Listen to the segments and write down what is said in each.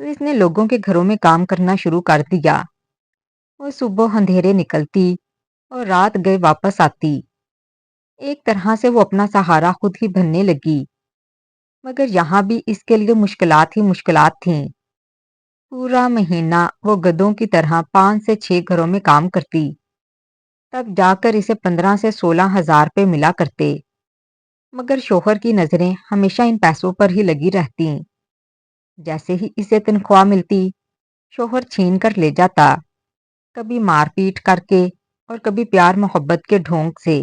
تو اس نے لوگوں کے گھروں میں کام کرنا شروع کر دیا۔ وہ صبح اندھیرے نکلتی اور رات گئے واپس آتی۔ ایک طرح سے وہ اپنا سہارا خود ہی بننے لگی، مگر یہاں بھی اس کے لیے مشکلات ہی مشکلات تھیں۔ پورا مہینہ وہ گدوں کی طرح 5 سے 6 گھروں میں کام کرتی، تب جا کر اسے 15 سے 16 ہزار روپے ملا کرتے۔ مگر شوہر کی نظریں ہمیشہ ان پیسوں پر ہی لگی رہتی۔ جیسے ہی اسے تنخواہ ملتی، شوہر چھین کر لے جاتا، کبھی مار پیٹ کر کے اور کبھی پیار محبت کے ڈھونگ سے۔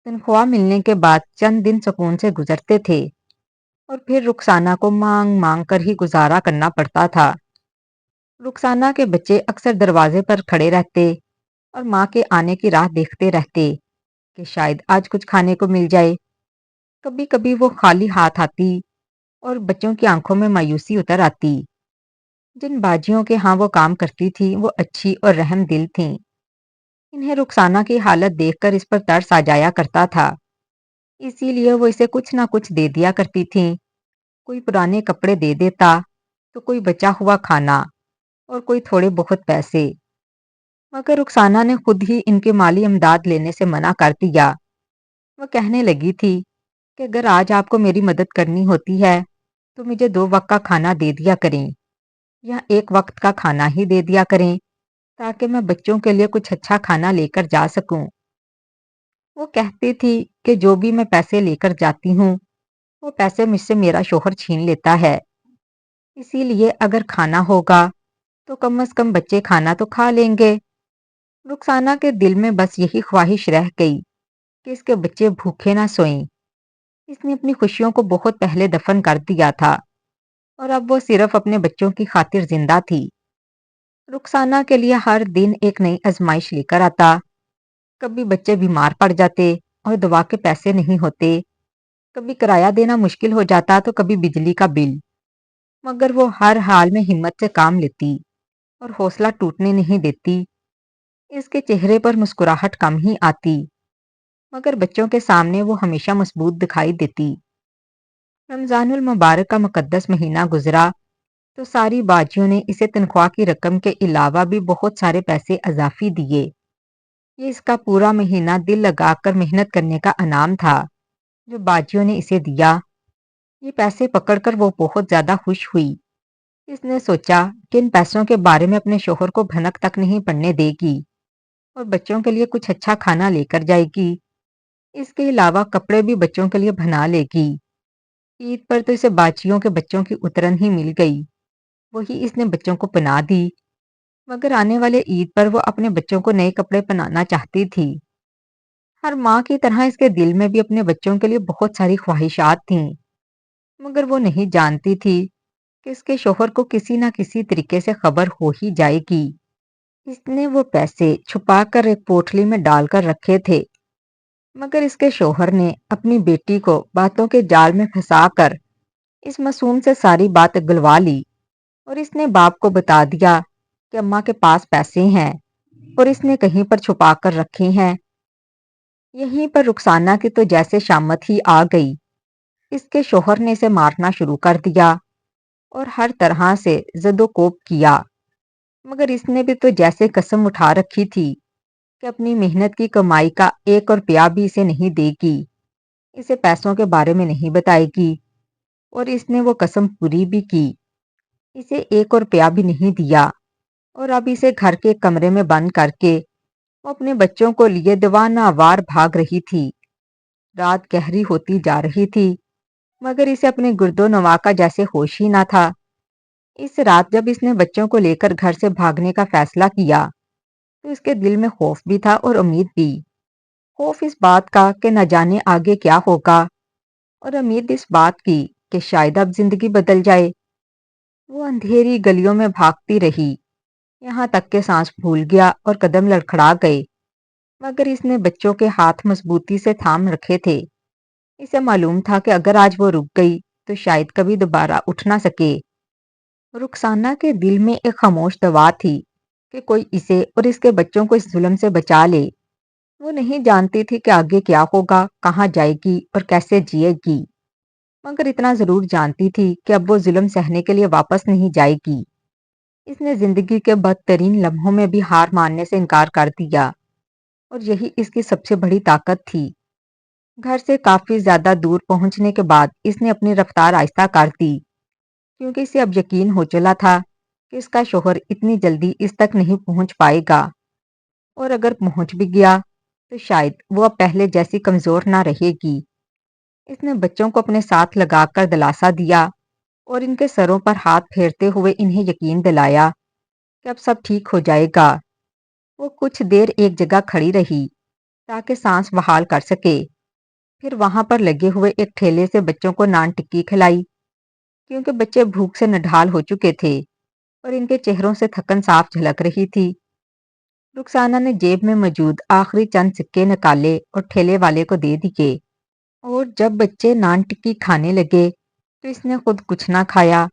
تنخواہ ملنے کے بعد چند دن سکون سے گزرتے تھے اور پھر رخسانہ کو مانگ مانگ کر ہی گزارا کرنا پڑتا تھا۔ رخسانہ کے بچے اکثر دروازے پر کھڑے رہتے اور ماں کے آنے کی راہ دیکھتے رہتے کہ شاید آج کچھ کھانے کو مل جائے۔ کبھی کبھی وہ خالی ہاتھ آتی اور بچوں کی آنکھوں میں مایوسی اتر آتی۔ جن باجیوں کے ہاں وہ کام کرتی تھی وہ اچھی اور رحم دل تھیں۔ انہیں رخسانہ کی حالت دیکھ کر اس پر ترس آ جایا کرتا تھا، اسی لیے وہ اسے کچھ نہ کچھ دے دیا کرتی تھیں۔ کوئی پرانے کپڑے دے دیتا تو کوئی بچا ہوا کھانا اور کوئی تھوڑے بہت پیسے۔ مگر رخسانہ نے خود ہی ان کی مالی امداد لینے سے منع کر دیا۔ وہ کہنے لگی تھی کہ اگر آج آپ کو میری مدد کرنی ہوتی ہے تو مجھے 2 وقت کا کھانا دے دیا کریں یا 1 وقت کا کھانا ہی دے دیا کریں، تاکہ میں بچوں کے لیے کچھ اچھا کھانا لے کر جا سکوں۔ وہ کہتی تھی کہ جو بھی میں پیسے لے کر جاتی ہوں وہ پیسے مجھ سے میرا شوہر چھین لیتا ہے، اسی لیے اگر کھانا ہوگا تو کم از کم بچے کھانا تو کھا لیں گے۔ رخسانہ کے دل میں بس یہی خواہش رہ گئی کہ اس کے بچے بھوکے نہ سوئیں۔ اس نے اپنی خوشیوں کو بہت پہلے دفن کر دیا تھا اور اب وہ صرف اپنے بچوں کی خاطر زندہ تھی۔ رخسانہ کے لیے ہر دن ایک نئی آزمائش لے کر آتا۔ کبھی بچے بیمار پڑ جاتے اور دوا کے پیسے نہیں ہوتے، کبھی کرایہ دینا مشکل ہو جاتا تو کبھی بجلی کا بل۔ مگر وہ ہر حال میں ہمت سے کام لیتی اور حوصلہ ٹوٹنے نہیں دیتی۔ اس کے چہرے پر مسکراہٹ کم ہی آتی، مگر بچوں کے سامنے وہ ہمیشہ مضبوط دکھائی دیتی۔ رمضان المبارک کا مقدس مہینہ گزرا تو ساری باجیوں نے اسے تنخواہ کی رقم کے علاوہ بھی بہت سارے پیسے اضافی دیے۔ یہ اس کا پورا مہینہ دل لگا کر محنت کرنے کا انعام تھا جو باجیوں نے اسے دیا۔ یہ پیسے پکڑ کر وہ بہت زیادہ خوش ہوئی۔ اس نے سوچا کہ ان پیسوں کے بارے میں اپنے شوہر کو بھنک تک نہیں پڑنے دے گی اور بچوں کے لیے کچھ اچھا کھانا لے کر جائے گی۔ اس کے علاوہ کپڑے بھی بچوں کے لیے بنا لے گی۔ عید پر تو اسے باجیوں کے بچوں کی اترن ہی مل گئی، وہی اس نے بچوں کو پناہ دی۔ مگر آنے والے عید پر وہ اپنے بچوں کو نئے کپڑے پہنانا چاہتی تھی۔ ہر ماں کی طرح اس کے دل میں بھی اپنے بچوں کے لیے بہت ساری خواہشات تھیں، مگر وہ نہیں جانتی تھی کہ اس کے شوہر کو کسی نہ کسی طریقے سے خبر ہو ہی جائے گی۔ اس نے وہ پیسے چھپا کر ایک پوٹلی میں ڈال کر رکھے تھے، مگر اس کے شوہر نے اپنی بیٹی کو باتوں کے جال میں پھنسا کر اس معصوم سے ساری بات گلوا لی اور اس نے باپ کو بتا دیا کہ اماں کے پاس پیسے ہیں اور اس نے کہیں پر چھپا کر رکھے ہیں۔ یہیں پر رخسانہ کی تو جیسے شامت ہی آ گئی۔ اس کے شوہر نے اسے مارنا شروع کر دیا اور ہر طرح سے زد و کوب کیا، مگر اس نے بھی تو جیسے قسم اٹھا رکھی تھی کہ اپنی محنت کی کمائی کا 1 روپیہ بھی اسے نہیں دے گی، اسے پیسوں کے بارے میں نہیں بتائے گی، اور اس نے وہ قسم پوری بھی کی۔ اسے 1 روپیہ بھی نہیں دیا اور اب اسے گھر کے کمرے میں بند کر کے وہ اپنے بچوں کو لیے دیوانہ وار بھاگ رہی تھی۔ رات گہری ہوتی جا رہی تھی، مگر اسے اپنے گرد و نواح کا جیسے ہوش ہی نہ تھا۔ اس رات جب اس نے بچوں کو لے کر گھر سے بھاگنے کا فیصلہ کیا تو اس کے دل میں خوف بھی تھا اور امید بھی۔ خوف اس بات کا کہ نہ جانے آگے کیا ہوگا، اور امید اس بات کی کہ شاید اب زندگی بدل جائے۔ وہ اندھیری گلیوں میں بھاگتی رہی، یہاں تک کہ سانس پھول گیا اور قدم لڑکھڑا گئے، مگر اس نے بچوں کے ہاتھ مضبوطی سے تھام رکھے تھے۔ اسے معلوم تھا کہ اگر آج وہ رک گئی تو شاید کبھی دوبارہ اٹھ نہ سکے۔ رخسانہ کے دل میں ایک خاموش دعا تھی کہ کوئی اسے اور اس کے بچوں کو اس ظلم سے بچا لے۔ وہ نہیں جانتی تھی کہ آگے کیا ہوگا، کہاں جائے گی اور کیسے جیے گی۔ مگر اتنا ضرور جانتی تھی کہ اب وہ ظلم سہنے کے لیے واپس نہیں جائے گی۔ اس نے زندگی کے بدترین لمحوں میں بھی ہار ماننے سے انکار کر دیا، اور یہی اس کی سب سے بڑی طاقت تھی۔ گھر سے کافی زیادہ دور پہنچنے کے بعد اس نے اپنی رفتار آہستہ کر دی، کیونکہ اسے اب یقین ہو چلا تھا کہ اس کا شوہر اتنی جلدی اس تک نہیں پہنچ پائے گا، اور اگر پہنچ بھی گیا تو شاید وہ اب پہلے جیسی کمزور نہ رہے گی۔ اس نے بچوں کو اپنے ساتھ لگا کر دلاسا دیا اور ان کے سروں پر ہاتھ پھیرتے ہوئے انہیں یقین دلایا کہ اب سب ٹھیک ہو جائے گا۔ وہ کچھ دیر ایک جگہ کھڑی رہی تاکہ سانس بحال کر سکے، پھر وہاں پر لگے ہوئے ایک ٹھیلے سے بچوں کو نان ٹکی کھلائی، کیونکہ بچے بھوک سے نڈھال ہو چکے تھے اور ان کے چہروں سے تھکن صاف جھلک رہی تھی۔ رخسانہ نے جیب میں موجود آخری چند سکے نکالے اور ٹھیلے والے کو دے دیے، اور جب بچے نان ٹکی کھانے لگے تو اس نے خود کچھ نہ کھایا،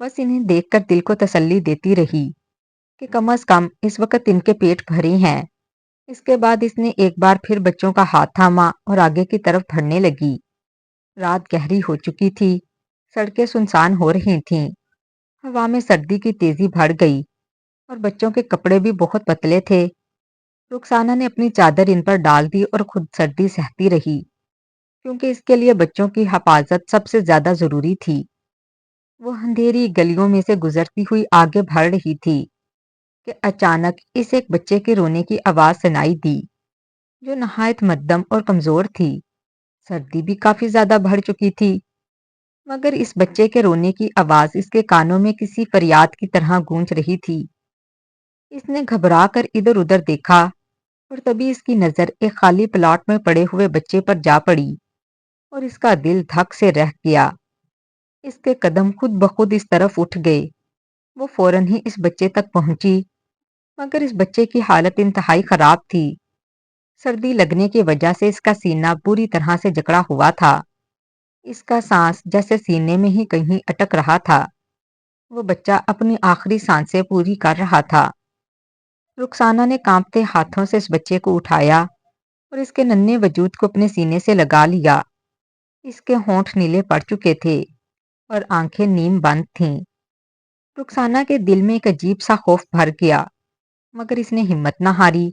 بس انہیں دیکھ کر دل کو تسلی دیتی رہی کہ کم از کم اس وقت ان کے پیٹ بھرے ہیں۔ اس کے بعد اس نے ایک بار پھر بچوں کا ہاتھ تھاما اور آگے کی طرف بڑھنے لگی۔ رات گہری ہو چکی تھی، سڑکیں سنسان ہو رہی تھیں، ہوا میں سردی کی تیزی بڑھ گئی اور بچوں کے کپڑے بھی بہت پتلے تھے۔ رخسانہ نے اپنی چادر ان پر ڈال دی اور خود سردی سہتی رہی، کیونکہ اس کے لیے بچوں کی حفاظت سب سے زیادہ ضروری تھی۔ وہ اندھیری گلیوں میں سے گزرتی ہوئی آگے بڑھ رہی تھی کہ اچانک اس ایک بچے کے رونے کی آواز سنائی دی، جو نہایت مدھم اور کمزور تھی۔ سردی بھی کافی زیادہ بڑھ چکی تھی، مگر اس بچے کے رونے کی آواز اس کے کانوں میں کسی فریاد کی طرح گونج رہی تھی۔ اس نے گھبرا کر ادھر ادھر دیکھا، اور تبھی اس کی نظر ایک خالی پلاٹ میں پڑے ہوئے بچے پر جا پڑی، اور اس کا دل دھک سے رہ گیا۔ اس کے قدم خود بخود اس طرف اٹھ گئے۔ وہ فوراً ہی اس بچے تک پہنچی، مگر اس بچے کی حالت انتہائی خراب تھی۔ سردی لگنے کی وجہ سے اس کا سینہ بری طرح سے جکڑا ہوا تھا۔ اس کا سانس جیسے سینے میں ہی کہیں اٹک رہا تھا۔ وہ بچہ اپنی آخری سانسیں پوری کر رہا تھا۔ رخسانہ نے کانپتے ہاتھوں سے اس بچے کو اٹھایا اور اس کے ننھے وجود کو اپنے سینے سے لگا لیا۔ اس کے ہونٹ نیلے پڑ چکے تھے اور آنکھیں نیم بند تھیں۔ رخسانہ کے دل میں ایک عجیب سا خوف بھر گیا، مگر اس نے ہمت نہ ہاری۔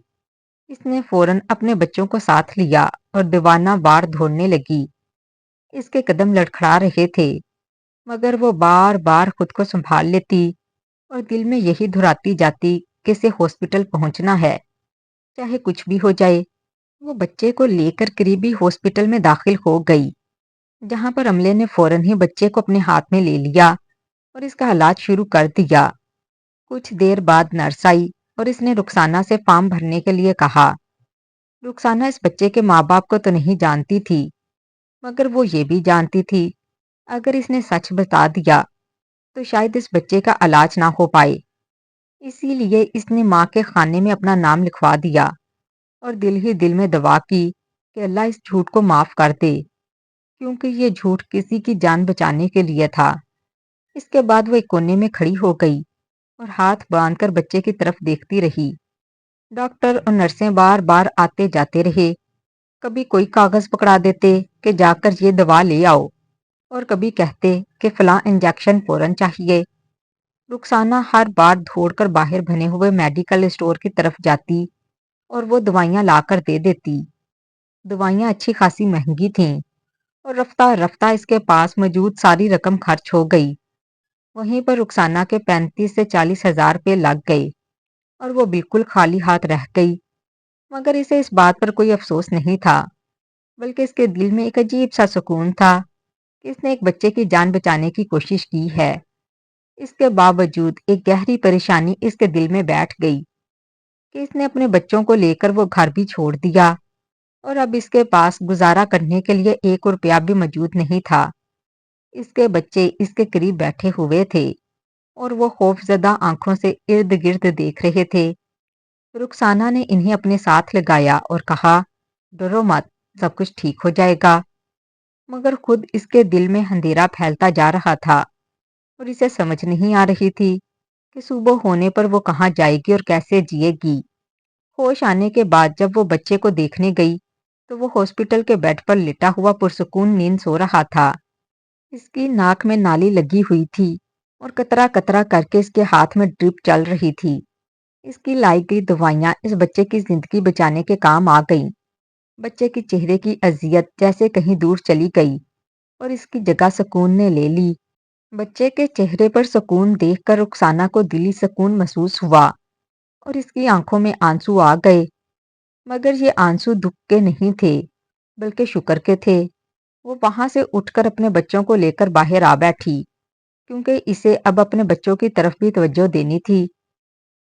اس نے فوراً اپنے بچوں کو ساتھ لیا اور دیوانہ وار دوڑنے لگی۔ اس کے قدم لڑکھڑا رہے تھے، مگر وہ بار بار خود کو سنبھال لیتی اور دل میں یہی دہراتی جاتی کہ اسے ہاسپٹل پہنچنا ہے، چاہے کچھ بھی ہو جائے۔ وہ بچے کو لے کر قریبی ہاسپٹل میں داخل ہو گئی، جہاں پر عملے نے فوراً ہی بچے کو اپنے ہاتھ میں لے لیا اور اس کا علاج شروع کر دیا۔ کچھ دیر بعد نرس آئی اور اس نے رخسانہ سے فارم بھرنے کے لیے کہا۔ رخسانہ اس بچے کے ماں باپ کو تو نہیں جانتی تھی، مگر وہ یہ بھی جانتی تھی اگر اس نے سچ بتا دیا تو شاید اس بچے کا علاج نہ ہو پائے۔ اسی لیے اس نے ماں کے خانے میں اپنا نام لکھوا دیا اور دل ہی دل میں دعا کی کہ اللہ اس جھوٹ کو معاف کر دے، کیونکہ یہ جھوٹ کسی کی جان بچانے کے لیے تھا۔ اس کے بعد وہ ایک کونے میں کھڑی ہو گئی اور ہاتھ باندھ کر بچے کی طرف دیکھتی رہی۔ ڈاکٹر اور نرسیں بار بار آتے جاتے رہے، کبھی کوئی کاغذ پکڑا دیتے کہ جا کر یہ دوا لے آؤ، اور کبھی کہتے کہ فلاں انجیکشن فوراً چاہیے۔ رخسانہ ہر بار دوڑ کر باہر بنے ہوئے میڈیکل اسٹور کی طرف جاتی اور وہ دوائیاں لا کر دے دیتی۔ دوائیاں اچھی خاصی مہنگی تھیں، اور رفتہ رفتہ اس کے پاس موجود ساری رقم خرچ ہو گئی۔ وہیں پر رخسانہ کے 35 سے 40 ہزار روپے لگ گئے اور وہ بالکل خالی ہاتھ رہ گئی، مگر اسے اس بات پر کوئی افسوس نہیں تھا، بلکہ اس کے دل میں ایک عجیب سا سکون تھا کہ اس نے ایک بچے کی جان بچانے کی کوشش کی ہے۔ اس کے باوجود ایک گہری پریشانی اس کے دل میں بیٹھ گئی کہ اس نے اپنے بچوں کو لے کر وہ گھر بھی چھوڑ دیا، اور اب اس کے پاس گزارا کرنے کے لیے 1 روپیہ بھی موجود نہیں تھا۔ اس کے بچے اس کے قریب بیٹھے ہوئے تھے اور وہ خوف زدہ آنکھوں سے ارد گرد دیکھ رہے تھے۔ رخسانہ نے انہیں اپنے ساتھ لگایا اور کہا، ڈرو مت، سب کچھ ٹھیک ہو جائے گا۔ مگر خود اس کے دل میں اندھیرا پھیلتا جا رہا تھا اور اسے سمجھ نہیں آ رہی تھی کہ صبح ہونے پر وہ کہاں جائے گی اور کیسے جیے گی۔ ہوش آنے کے بعد جب وہ بچے کو دیکھنے گئی تو وہ ہاسپٹل کے بیڈ پر لیٹا ہوا پرسکون نیند سو رہا تھا۔ اس کی ناک میں نالی لگی ہوئی تھی اور قطرہ قطرہ کر کے اس کے ہاتھ میں ڈرپ چل رہی تھی۔ اس کی لائی گئی دوائیاں اس بچے کی زندگی بچانے کے کام آ گئیں۔ بچے کے چہرے کی اذیت جیسے کہیں دور چلی گئی اور اس کی جگہ سکون نے لے لی۔ بچے کے چہرے پر سکون دیکھ کر رخسانہ کو دلی سکون محسوس ہوا اور اس کی آنکھوں میں آنسو آ گئے، مگر یہ آنسو دکھ کے نہیں تھے بلکہ شکر کے تھے۔ وہ وہاں سے اٹھ کر اپنے بچوں کو لے کر باہر آ بیٹھی، کیونکہ اسے اب اپنے بچوں کی طرف بھی توجہ دینی تھی،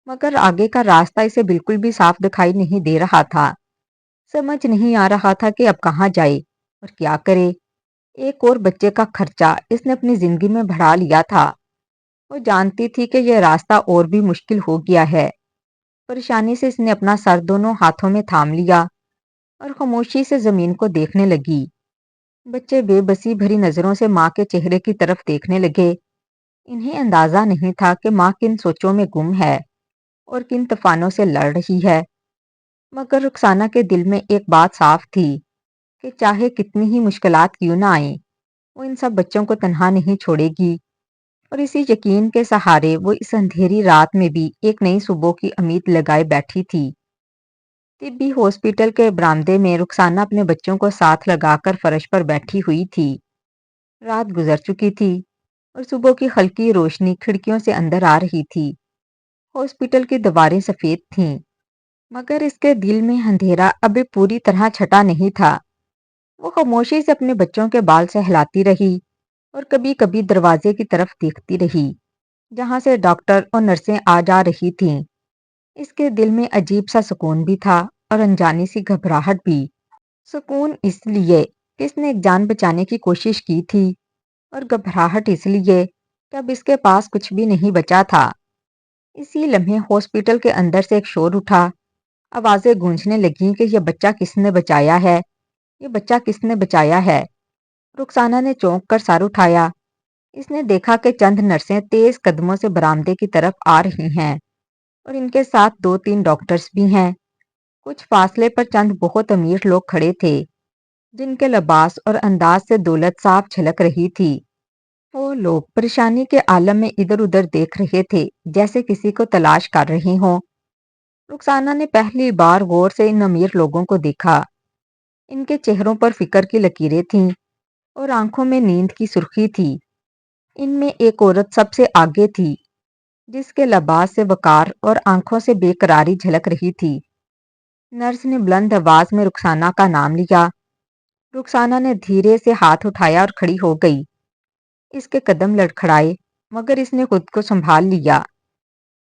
مگر آگے کا راستہ اسے بالکل بھی صاف دکھائی نہیں دے رہا تھا۔ سمجھ نہیں آ رہا تھا کہ اب کہاں جائے اور کیا کرے۔ ایک اور بچے کا خرچہ اس نے اپنی زندگی میں بڑھا لیا تھا۔ وہ جانتی تھی کہ یہ راستہ اور بھی مشکل ہو گیا ہے۔ پریشانی سے اس نے اپنا سر دونوں ہاتھوں میں تھام لیا اور خاموشی سے زمین کو دیکھنے لگی۔ بچے بے بسی بھری نظروں سے ماں کے چہرے کی طرف دیکھنے لگے۔ انہیں اندازہ نہیں تھا کہ ماں کن سوچوں میں گم ہے اور کن طوفانوں سے لڑ رہی ہے، مگر رخسانہ کے دل میں ایک بات صاف تھی کہ چاہے کتنی ہی مشکلات کیوں نہ آئیں، وہ ان سب بچوں کو تنہا نہیں چھوڑے گی، اور اسی یقین کے سہارے وہ اس اندھیری رات میں بھی ایک نئی صبح کی امید لگائے بیٹھی تھی۔ طبی ہاسپٹل کے برآمدے میں رخسانہ اپنے بچوں کو ساتھ لگا کر فرش پر بیٹھی ہوئی تھی۔ رات گزر چکی تھی اور صبح کی ہلکی روشنی کھڑکیوں سے اندر آ رہی تھی۔ ہاسپٹل کی دیواریں سفید تھیں، مگر اس کے دل میں اندھیرا ابھی پوری طرح چھٹا نہیں تھا۔ وہ خاموشی سے اپنے بچوں کے بال سہلاتی رہی اور کبھی کبھی دروازے کی طرف دیکھتی رہی جہاں سے ڈاکٹر اور نرسیں آ جا رہی تھیں۔ اس کے دل میں عجیب سا سکون بھی تھا اور انجانی سی گھبراہٹ بھی۔ سکون اس لیے کہ اس نے ایک جان بچانے کی کوشش کی تھی، اور گھبراہٹ اس لیے کہ اب اس کے پاس کچھ بھی نہیں بچا تھا۔ اسی لمحے ہاسپٹل کے اندر سے ایک شور اٹھا۔ آوازیں گونجنے لگیں کہ یہ بچہ کس نے بچایا ہے، یہ بچہ کس نے بچایا ہے۔ رخسانہ نے چونک کر سر اٹھایا۔ اس نے دیکھا کہ چند نرسیں تیز قدموں سے برآمدے کی طرف آ رہی ہیں اور ان کے ساتھ دو تین ڈاکٹرز بھی ہیں۔ کچھ فاصلے پر چند بہت امیر لوگ کھڑے تھے جن کے لباس اور انداز سے دولت صاف جھلک رہی تھی۔ وہ لوگ پریشانی کے عالم میں ادھر ادھر دیکھ رہے تھے جیسے کسی کو تلاش کر رہے ہوں۔ رخسانہ نے پہلی بار غور سے ان امیر لوگوں کو دیکھا۔ ان کے چہروں پر فکر کی لکیریں تھیں اور آنکھوں میں نیند کی سرخی تھی۔ ان میں ایک عورت سب سے آگے تھی جس کے لباس سے وقار اور آنکھوں سے بے قراری جھلک رہی تھی۔ نرس نے بلند آواز میں رخسانہ کا نام لیا۔ رخسانہ نے دھیرے سے ہاتھ اٹھایا اور کھڑی ہو گئی۔ اس کے قدم لڑکھڑائے مگر اس نے خود کو سنبھال لیا۔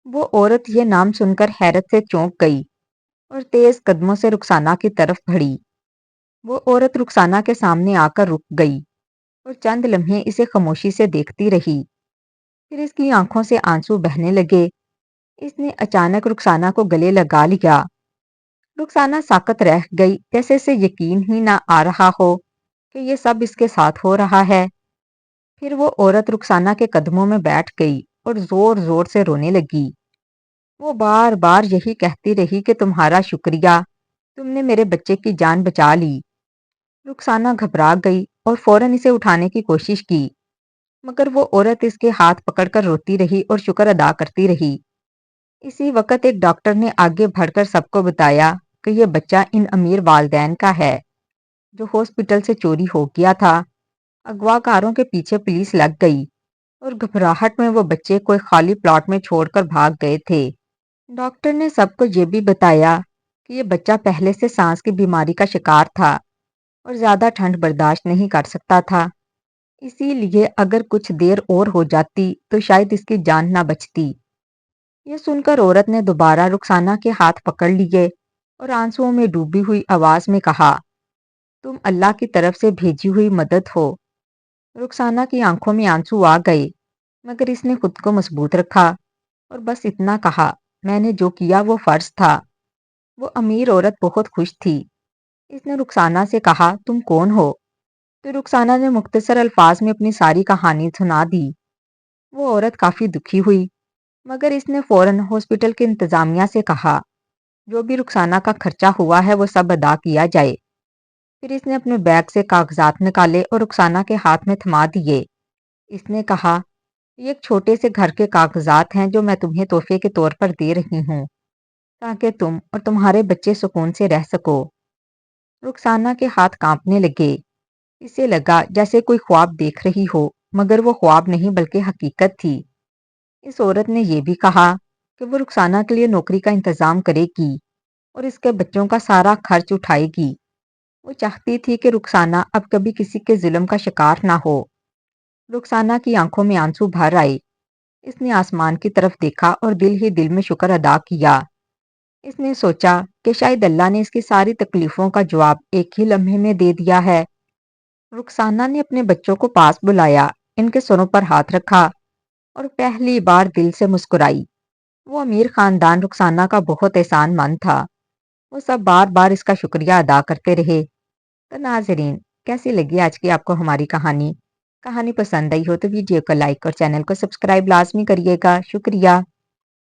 وہ عورت یہ نام سن کر حیرت سے چونک گئی اور تیز قدموں سے رخسانہ کی طرف بڑھی۔ وہ عورت رخسانہ کے سامنے آ کر رک گئی اور چند لمحے اسے خاموشی سے دیکھتی رہی۔ پھر اس کی آنکھوں سے آنسو بہنے لگے۔ اس نے اچانک رخسانہ کو گلے لگا لیا۔ رخسانہ ساکت رہ گئی جیسے اسے یقین ہی نہ آ رہا ہو کہ یہ سب اس کے ساتھ ہو رہا ہے۔ پھر وہ عورت رخسانہ کے قدموں میں بیٹھ گئی اور زور زور سے رونے لگی۔ وہ بار بار یہی کہتی رہی کہ تمہارا شکریہ، تم نے میرے بچے کی جان بچا لی۔ رخسانہ گھبرا گئی اور فوراً اسے اٹھانے کی کوشش کی، مگر وہ عورت اس کے ہاتھ پکڑ کر روتی رہی اور شکر ادا کرتی رہی۔ اسی وقت ایک ڈاکٹر نے آگے بڑھ کر سب کو بتایا کہ یہ بچہ ان امیر والدین کا ہے جو ہاسپٹل سے چوری ہو گیا تھا۔ اغوا کاروں کے پیچھے پولیس لگ گئی اور گھبراہٹ میں وہ بچے کو ایک خالی پلاٹ میں چھوڑ کر بھاگ گئے تھے۔ ڈاکٹر نے سب کو یہ بھی بتایا کہ یہ بچہ پہلے سے سانس کی بیماری کا شکار تھا اور زیادہ ٹھنڈ برداشت نہیں کر سکتا تھا، اسی لیے اگر کچھ دیر اور ہو جاتی تو شاید اس کی جان نہ بچتی۔ یہ سن کر عورت نے دوبارہ رخسانہ کے ہاتھ پکڑ لیے اور آنسوؤں میں ڈوبی ہوئی آواز میں کہا، تم اللہ کی طرف سے بھیجی ہوئی مدد ہو۔ رخسانہ کی آنکھوں میں آنسو آ گئے، مگر اس نے خود کو مضبوط رکھا اور بس اتنا کہا، میں نے جو کیا وہ فرض تھا۔ وہ امیر عورت بہت خوش تھی۔ اس نے رخسانہ سے کہا، تم کون ہو؟ تو رخسانہ نے مختصر الفاظ میں اپنی ساری کہانی سنا دی۔ وہ عورت کافی دکھی ہوئی، مگر اس نے فوراً ہاسپٹل کے انتظامیہ سے کہا جو بھی رخسانہ کا خرچہ ہوا ہے وہ سب ادا کیا جائے۔ پھر اس نے اپنے بیگ سے کاغذات نکالے اور رخسانہ کے ہاتھ میں تھما دیے۔ اس نے کہا، یہ ایک چھوٹے سے گھر کے کاغذات ہیں جو میں تمہیں تحفے کے طور پر دے رہی ہوں تاکہ تم اور تمہارے بچے سکون سے رہ سکو۔ رخسانہ کے ہاتھ کانپنے لگے۔ اسے لگا جیسے کوئی خواب دیکھ رہی ہو، مگر وہ خواب نہیں بلکہ حقیقت تھی۔ اس عورت نے یہ بھی کہا کہ وہ رخسانہ کے لیے نوکری کا انتظام کرے گی اور اس کے بچوں کا سارا خرچ اٹھائے گی۔ وہ چاہتی تھی کہ رخسانہ اب کبھی کسی کے ظلم کا شکار نہ ہو۔ رخسانہ کی آنکھوں میں آنسو بھر آئے۔ اس نے آسمان کی طرف دیکھا اور دل ہی دل میں شکر ادا کیا۔ اس نے سوچا کہ شاید اللہ نے اس کی ساری تکلیفوں کا جواب ایک ہی لمحے میں دے دیا ہے۔ رخسانہ نے اپنے بچوں کو پاس بلایا، ان کے سروں پر ہاتھ رکھا اور پہلی بار دل سے مسکرائی۔ وہ امیر خاندان رخسانہ کا بہت احسان مند تھا۔ وہ سب بار بار اس کا شکریہ ادا کرتے رہے۔ تو ناظرین، کیسی لگی آج کی آپ کو ہماری کہانی؟ کہانی پسند آئی ہو تو ویڈیو کو لائک اور چینل کو سبسکرائب لازمی کریے گا۔ شکریہ۔